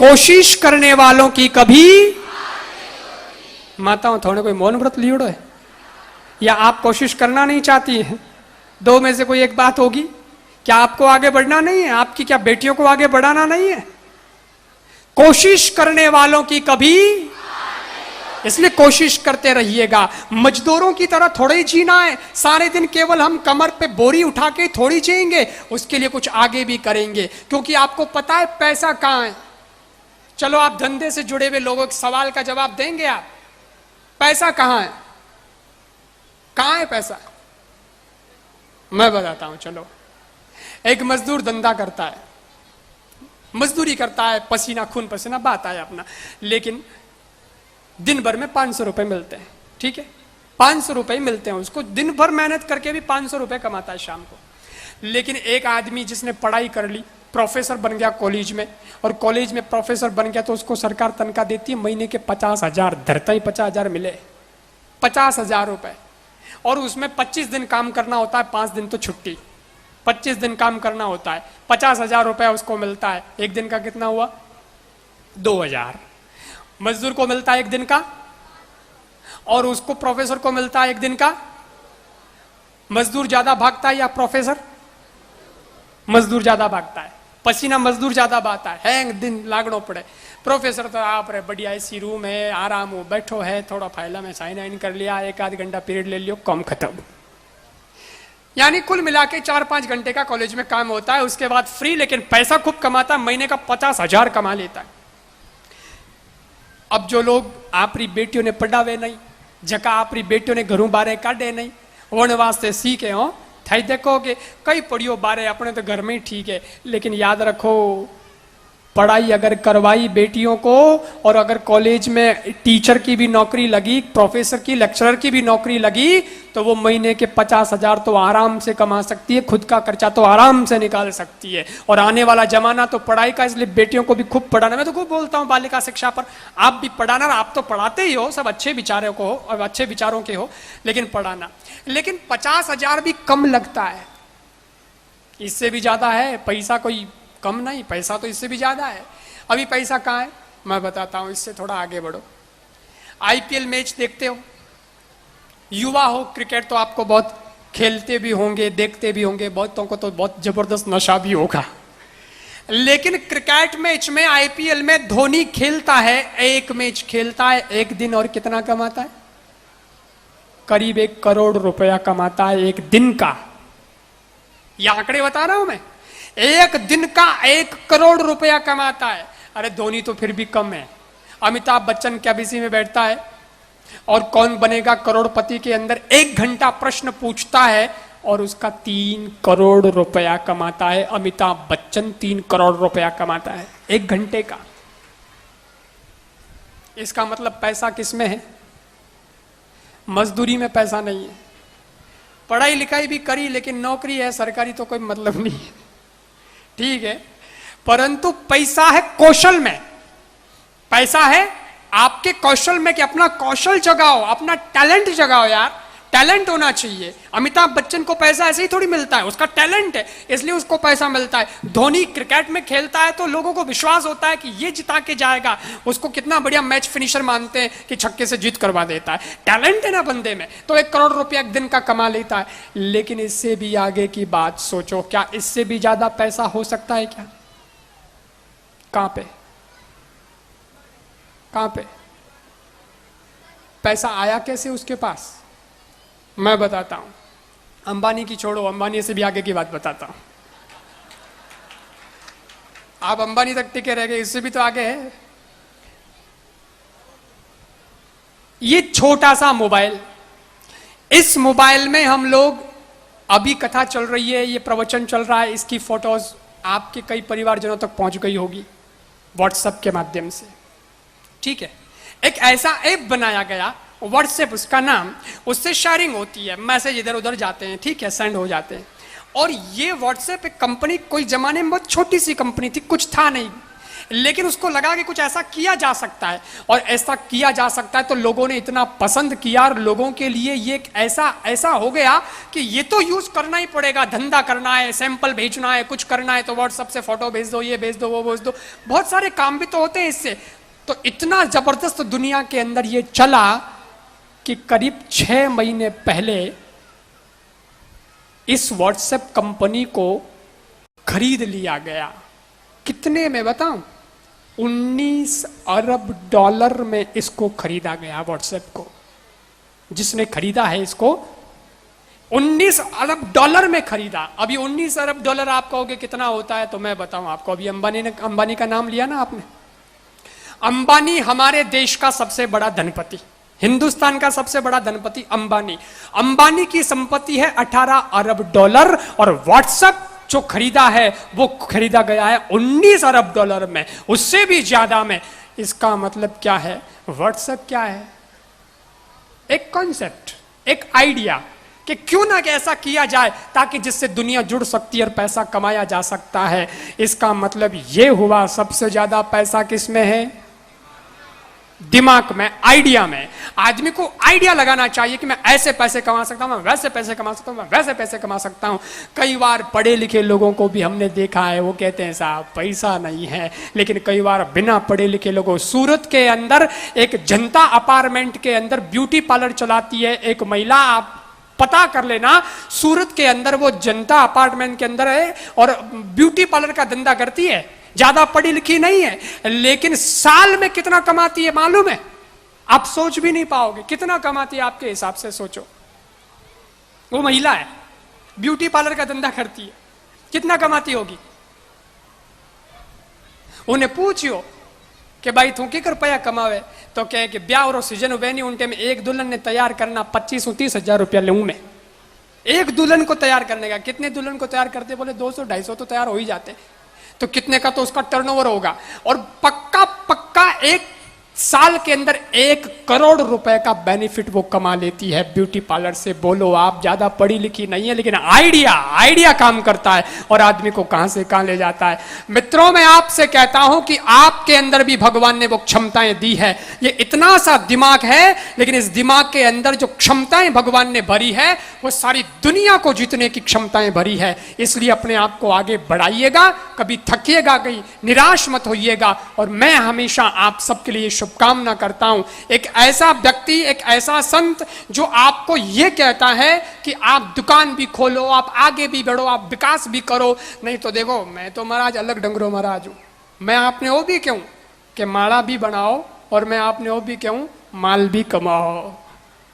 कोशिश करने वालों की कभी माताओं थोड़े कोई मौन व्रत लियोड़ो है या आप कोशिश करना नहीं चाहती हैं? दो में से कोई एक बात होगी। क्या आपको आगे बढ़ना नहीं है? आपकी क्या बेटियों को आगे बढ़ाना नहीं है? कोशिश करने वालों की कभी, इसलिए कोशिश करते रहिएगा। मजदूरों की तरह थोड़ा ही जीना है। सारे दिन केवल हम कमर पे बोरी उठा के थोड़ी जिएंगे, उसके लिए कुछ आगे भी करेंगे, क्योंकि आपको पता है पैसा कहां है। चलो आप धंधे से जुड़े हुए लोगों के सवाल का जवाब देंगे आप, पैसा कहां है? कहां है पैसा? मैं बताता हूं। चलो, एक मजदूर धंधा करता है, मजदूरी करता है, पसीना खून पसीना बहाता है अपना, लेकिन दिन भर में 500 रुपए मिलते हैं। ठीक है, 500 रुपए मिलते हैं उसको, दिन भर मेहनत करके भी 500 रुपए कमाता है शाम को। लेकिन एक आदमी जिसने पढ़ाई कर ली, प्रोफेसर बन गया कॉलेज में, और कॉलेज में प्रोफेसर बन गया तो उसको सरकार तनख्वाह देती है महीने के 50,000, धरता ही 50,000 मिले, 50,000 रुपए, और उसमें 25 दिन काम करना होता है, 5 दिन तो छुट्टी, 25 दिन काम करना होता है, 50,000 रुपए उसको मिलता है। एक दिन का कितना हुआ? 2,000। मजदूर को मिलता है एक दिन का, और उसको प्रोफेसर को मिलता है एक दिन का। मजदूर ज्यादा भागता है या प्रोफेसर? मजदूर ज्यादा भागता है, पसीना मजदूर ज्यादा बहाता है, दिन लागणो पड़े। प्रोफेसर तो आप रहे बढ़िया एसी रूम है, आराम हो, बैठो है, थोड़ा फाइल में साइन आइन कर लिया, एक आध घंटा पीरियड ले लियो, कम खत्म। यानी कुल मिला के 4-5 घंटे का कॉलेज में काम होता है, उसके बाद फ्री, लेकिन पैसा खूब कमाता है, महीने का 50,000 कमा लेता है। अब जो लोग आपरी बेटियों ने पढ़ावे नहीं, जका आपरी बेटियों ने घरों बारे काढ़े नहीं, वन वास्ते सीखे हो थाई देखो कि कई पढ़ियो बारे अपने तो घर में ही ठीक है, लेकिन याद रखो पढ़ाई अगर करवाई बेटियों को, और अगर कॉलेज में टीचर की भी नौकरी लगी, प्रोफेसर की, लेक्चरर की भी नौकरी लगी, तो वो महीने के 50,000 तो आराम से कमा सकती है, खुद का खर्चा तो आराम से निकाल सकती है। और आने वाला जमाना तो पढ़ाई का, इसलिए बेटियों को भी खूब पढ़ाना। मैं तो खूब बोलता हूँ बालिका शिक्षा पर, आप भी पढ़ाना, आप तो पढ़ाते ही हो, सब अच्छे विचारों को हो और अच्छे विचारों के हो, लेकिन पढ़ाना। लेकिन 50,000 भी कम लगता है, इससे भी ज्यादा है पैसा, कोई कम नहीं, पैसा तो इससे भी ज्यादा है। अभी पैसा कहाँ है मैं बताता हूं, इससे थोड़ा आगे बढ़ो। आईपीएल मैच देखते हो, युवा हो, क्रिकेट तो आपको बहुत खेलते भी होंगे, देखते भी होंगे, बहुतों को तो बहुत जबरदस्त नशा भी होगा। लेकिन क्रिकेट मैच में, आईपीएल में धोनी खेलता है, एक मैच खेलता है एक दिन, और कितना कमाता है? करीब 1 करोड़ रुपया कमाता है एक दिन का। ये आंकड़े बता रहा हूं मैं, एक दिन का 1 करोड़ रुपया कमाता है। अरे धोनी तो फिर भी कम है। अमिताभ बच्चन कैबिसी में बैठता है और कौन बनेगा करोड़पति के अंदर 1 घंटा प्रश्न पूछता है, और उसका 3 करोड़ रुपया कमाता है। अमिताभ बच्चन 3 करोड़ रुपया कमाता है 1 घंटे का। इसका मतलब पैसा किसमें है? मजदूरी में पैसा नहीं है। पढ़ाई लिखाई भी करी, लेकिन नौकरी है सरकारी तो कोई मतलब नहीं है, ठीक है, परंतु पैसा है कौशल में। पैसा है आपके कौशल में, कि अपना कौशल जगाओ, अपना टैलेंट जगाओ यार, टैलेंट होना चाहिए। अमिताभ बच्चन को पैसा ऐसे ही थोड़ी मिलता है, उसका टैलेंट है इसलिए उसको पैसा मिलता है। धोनी क्रिकेट में खेलता है तो लोगों को विश्वास होता है कि ये जिता के जाएगा, उसको कितना बढ़िया मैच फिनिशर मानते हैं कि छक्के से जीत करवा देता है। टैलेंट है ना बंदे में, तो 1 करोड़ रुपया एक दिन का कमा लेता है। लेकिन इससे भी आगे की बात सोचो, क्या इससे भी ज्यादा पैसा हो सकता है क्या? कहां पे, कहां पे पैसा आया कैसे उसके पास? मैं बताता हूं। अंबानी की छोड़ो, अंबानी से भी आगे की बात बताता हूं। आप अंबानी तक टिके रह गए, इससे भी तो आगे है। ये छोटा सा मोबाइल, इस मोबाइल में हम लोग, अभी कथा चल रही है, ये प्रवचन चल रहा है, इसकी फोटोज आपके कई परिवारजनों तक पहुंच गई होगी व्हाट्सएप के माध्यम से, ठीक है। एक ऐसा ऐप बनाया गया व्हाट्सएप, उसका नाम, उससे शेयरिंग होती है, मैसेज इधर उधर जाते हैं, ठीक है, सेंड हो जाते हैं। और ये व्हाट्सएप एक कंपनी, कोई जमाने में बहुत छोटी सी कंपनी थी, कुछ था नहीं, लेकिन उसको लगा कि कुछ ऐसा किया जा सकता है, और ऐसा किया जा सकता है तो लोगों ने इतना पसंद किया, और लोगों के लिए ये ऐसा हो गया कि ये तो यूज करना ही पड़ेगा, धंधा करना है, सैंपल भेजना है, कुछ करना है तो व्हाट्सएप से फोटो भेज दो, ये भेज दो, वो भेज दो, बहुत सारे काम भी तो होते हैं इससे। तो इतना जबरदस्त दुनिया के अंदर ये चला कि करीब 6 महीने पहले इस व्हाट्सएप कंपनी को खरीद लिया गया। कितने में बताऊं? 19 अरब डॉलर में इसको खरीदा गया व्हाट्सएप को। जिसने खरीदा है इसको 19 अरब डॉलर में खरीदा। अभी 19 अरब डॉलर आप कहोगे कितना होता है, तो मैं बताऊं आपको। अभी अंबानी का नाम लिया ना आपने। अंबानी हमारे देश का सबसे बड़ा धनपति, हिंदुस्तान का सबसे बड़ा धनपति अंबानी। अंबानी की संपत्ति है 18 अरब डॉलर, और व्हाट्सएप जो खरीदा है वो खरीदा गया है 19 अरब डॉलर में, उससे भी ज्यादा में। इसका मतलब क्या है? व्हाट्सएप क्या है? एक कॉन्सेप्ट, एक आइडिया कि क्यों ना कि ऐसा किया जाए ताकि जिससे दुनिया जुड़ सकती है और पैसा कमाया जा सकता है। इसका मतलब ये हुआ सबसे ज्यादा पैसा किस में है? दिमाग में, आइडिया में। आदमी को आइडिया लगाना चाहिए कि मैं ऐसे पैसे कमा सकता हूं, मैं वैसे पैसे कमा सकता हूं, मैं वैसे पैसे कमा सकता हूं। कई बार पढ़े लिखे लोगों को भी हमने देखा है, वो कहते हैं साहब पैसा नहीं है, लेकिन कई बार बिना पढ़े लिखे लोगों। सूरत के अंदर एक जनता अपार्टमेंट के अंदर ब्यूटी पार्लर चलाती है एक महिला, आप पता कर लेना। सूरत के अंदर वो जनता अपार्टमेंट के अंदर है और ब्यूटी पार्लर का धंधा करती है। ज्यादा पढ़ी लिखी नहीं है, लेकिन साल में कितना कमाती है मालूम है? आप सोच भी नहीं पाओगे कितना कमाती है। आपके हिसाब से सोचो, वो महिला है, ब्यूटी पार्लर का धंधा करती है, कितना कमाती होगी? उन्हें पूछियो कि भाई तू की रुपया कमावे, तो कहे कि ब्याह और सीजन हुए नहीं उनटे में एक दुल्हन ने तैयार करना 25-30 हजार रुपया लूं मैं। एक दुल्हन को तैयार करने का। कितने दुल्हन को तैयार करते? बोले 200-250 तो तैयार हो ही जाते। तो कितने का तो उसका टर्नओवर होगा, और पक्का पक्का एक साल के अंदर 1 करोड़ रुपए का बेनिफिट वो कमा लेती है ब्यूटी पार्लर से। बोलो, आप ज्यादा पढ़ी लिखी नहीं है, लेकिन आइडिया काम करता है और आदमी को कहां से कहां ले जाता है। मित्रों, मैं आपसे कहता हूं कि आपके अंदर भी भगवान ने वो क्षमताएं दी है। ये इतना सा दिमाग है, लेकिन इस दिमाग के अंदर जो क्षमताएं भगवान ने भरी है वो सारी दुनिया को जीतने की क्षमताएं भरी है। इसलिए अपने आप को आगे बढ़ाइएगा, कभी थकिएगा, कहीं निराश मत होइएगा। और मैं हमेशा आप सबके लिए शुभकामना करता हूं, एक ऐसा व्यक्ति, एक ऐसा संत जो आपको यह कहता है कि आप दुकान भी खोलो, आप आगे भी बढ़ो, आप विकास भी करो। नहीं तो देखो, मैं तो महाराज अलग डंगरो महाराज हूं। मैं आपने वो भी कहूं कि माला भी बनाओ, और मैं आपने वो भी कहूं माल भी कमाओ।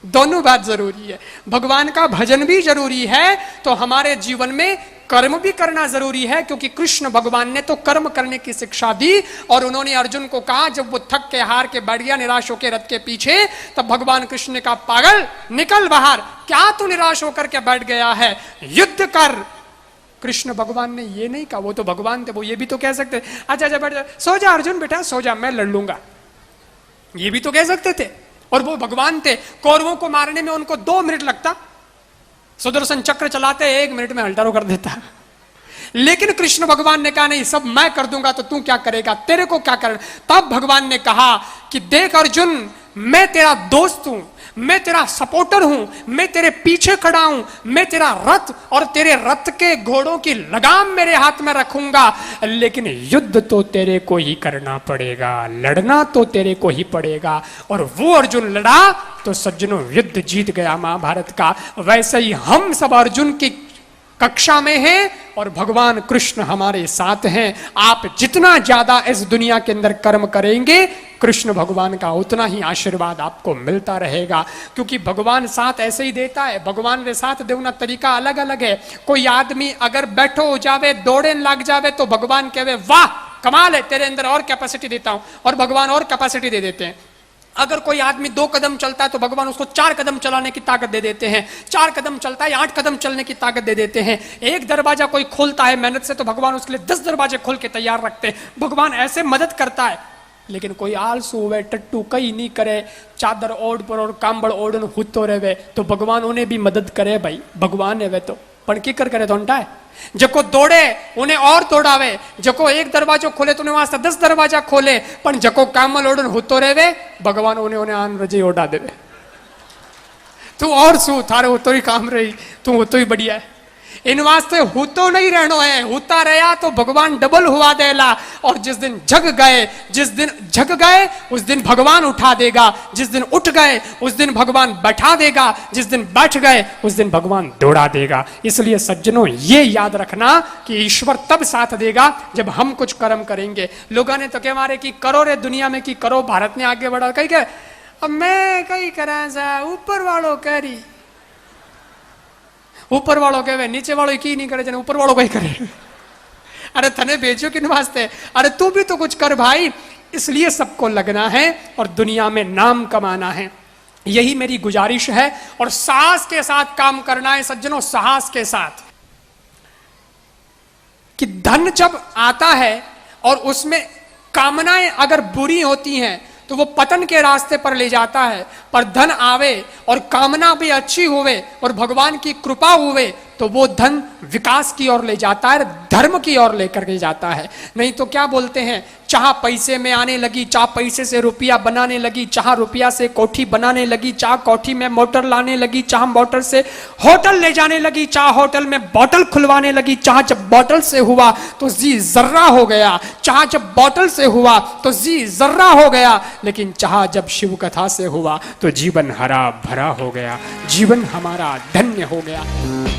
दोनों बात जरूरी है। भगवान का भजन भी जरूरी है, तो हमारे जीवन में कर्म भी करना जरूरी है, क्योंकि कृष्ण भगवान ने तो कर्म करने की शिक्षा दी। और उन्होंने अर्जुन को कहा, जब वो थक के हार के बैठ गया निराश होकर रथ के पीछे, तब भगवान कृष्ण ने कहा, पागल निकल बाहर, क्या तू निराश होकर के बैठ गया है, युद्ध कर। कृष्ण भगवान ने ये नहीं कहा, वो तो भगवान थे, वो ये भी तो कह सकते, अच्छा बैठ जा, सो जा अर्जुन बेटा सो जा, मैं लड़ लूंगा, ये भी तो कह सकते थे। और वो भगवान थे। कौरवों को मारने में उनको 2 मिनट लगता, सुदर्शन चक्र चलाते 1 मिनट में हल्टारो कर देता। लेकिन कृष्ण भगवान ने कहा, नहीं, सब मैं कर दूंगा, तो तू क्या करेगा, तेरे को क्या करना। तब भगवान ने कहा कि देख अर्जुन, मैं तेरा दोस्त हूं, मैं तेरा सपोर्टर हूं, मैं तेरे पीछे खड़ा हूं, मैं तेरा रथ और तेरे रथ के घोड़ों की लगाम मेरे हाथ में रखूंगा, लेकिन युद्ध तो तेरे को ही करना पड़ेगा, लड़ना तो तेरे को ही पड़ेगा। और वो अर्जुन लड़ा तो सज्जनों युद्ध जीत गया महाभारत का। वैसे ही हम सब अर्जुन की कक्षा में हैं और भगवान कृष्ण हमारे साथ हैं। आप जितना ज्यादा इस दुनिया के अंदर कर्म करेंगे, कृष्ण भगवान का उतना ही आशीर्वाद आपको मिलता रहेगा, क्योंकि भगवान साथ ऐसे ही देता है। भगवान के साथ देना तरीका अलग अलग है। कोई आदमी अगर बैठो हो जावे, दौड़े लग जावे, तो भगवान कहे वाह कमाल है, तेरे अंदर और कैपेसिटी देता हूं, और भगवान और कैपेसिटी दे देते हैं। अगर कोई आदमी 2 कदम चलता है तो भगवान उसको 4 कदम चलाने की ताकत दे देते हैं। 4 कदम चलता है 8 कदम चलने की ताकत दे देते हैं। एक दरवाजा कोई खोलता है मेहनत से, तो भगवान उसके लिए 10 दरवाजे खोल के तैयार रखते हैं। भगवान ऐसे मदद करता है। लेकिन कोई आलसू हुए, टट्टू कहीं नहीं करे, चादर ओढ़ पर और कांबड़ ओढ़न हुतो रहे, तो भगवान उन्हें भी मदद करे। भाई भगवान है वे तो, पण की कर करे तो है जको दौड़े उन्हें और दौड़ावे, जको एक दरवाजो खोले तो उन्हें वास्ते 10 दरवाजा खोले, पण जको कामल ओढ़न होतो रेवे भगवान उन्हें आन रजे ओढ़ा देवे। तू और सू थारे होतो ही काम रही, तू होतो ही बढ़िया है। इन वास्ते होतो नहीं रहनो है, होता रहा तो भगवान डबल हुआ देला। और जिस दिन जग गए उस दिन भगवान उठा देगा, जिस दिन उठ गए उस दिन भगवान बैठा देगा, जिस दिन बैठ गए उस दिन भगवान दौड़ा देगा। इसलिए सज्जनों ये याद रखना कि ईश्वर तब साथ देगा जब हम कुछ कर्म करेंगे। लोगों ने तो कह मारे कि करो रे दुनिया में, कि करो, भारत ने आगे बढ़ा, कही के अब मैं कई करा सा, ऊपर वालों करी, ऊपर वालों कहे नीचे वालों की नहीं करे, ऊपर वालों का ही करे। अरे तने भेजो किन वास्ते, अरे तू भी तो कुछ कर भाई। इसलिए सबको लगना है और दुनिया में नाम कमाना है, यही मेरी गुजारिश है। और साहस के साथ काम करना है सज्जनों, साहस के साथ। कि धन जब आता है और उसमें कामनाएं अगर बुरी होती हैं तो वो पतन के रास्ते पर ले जाता है। पर धन आवे और कामना भी अच्छी हुए और भगवान की कृपा हुए तो वो धन विकास की ओर ले जाता है, धर्म की ओर लेकर के जाता है। नहीं तो क्या बोलते हैं, चाह पैसे में आने लगी, चाह पैसे से रुपया बनाने लगी, चाह रुपया से कोठी बनाने लगी, चाह कोठी में मोटर लाने लगी, चाह मोटर से होटल ले जाने लगी, चाह होटल में बोतल खुलवाने लगी। चाह जब बोतल से हुआ तो जी जर्रा हो गया, चाह जब बोतल से हुआ तो जी जर्रा हो गया, लेकिन चाह जब शिव कथा से हुआ तो जीवन हरा भरा हो गया, जीवन हमारा धन्य हो गया।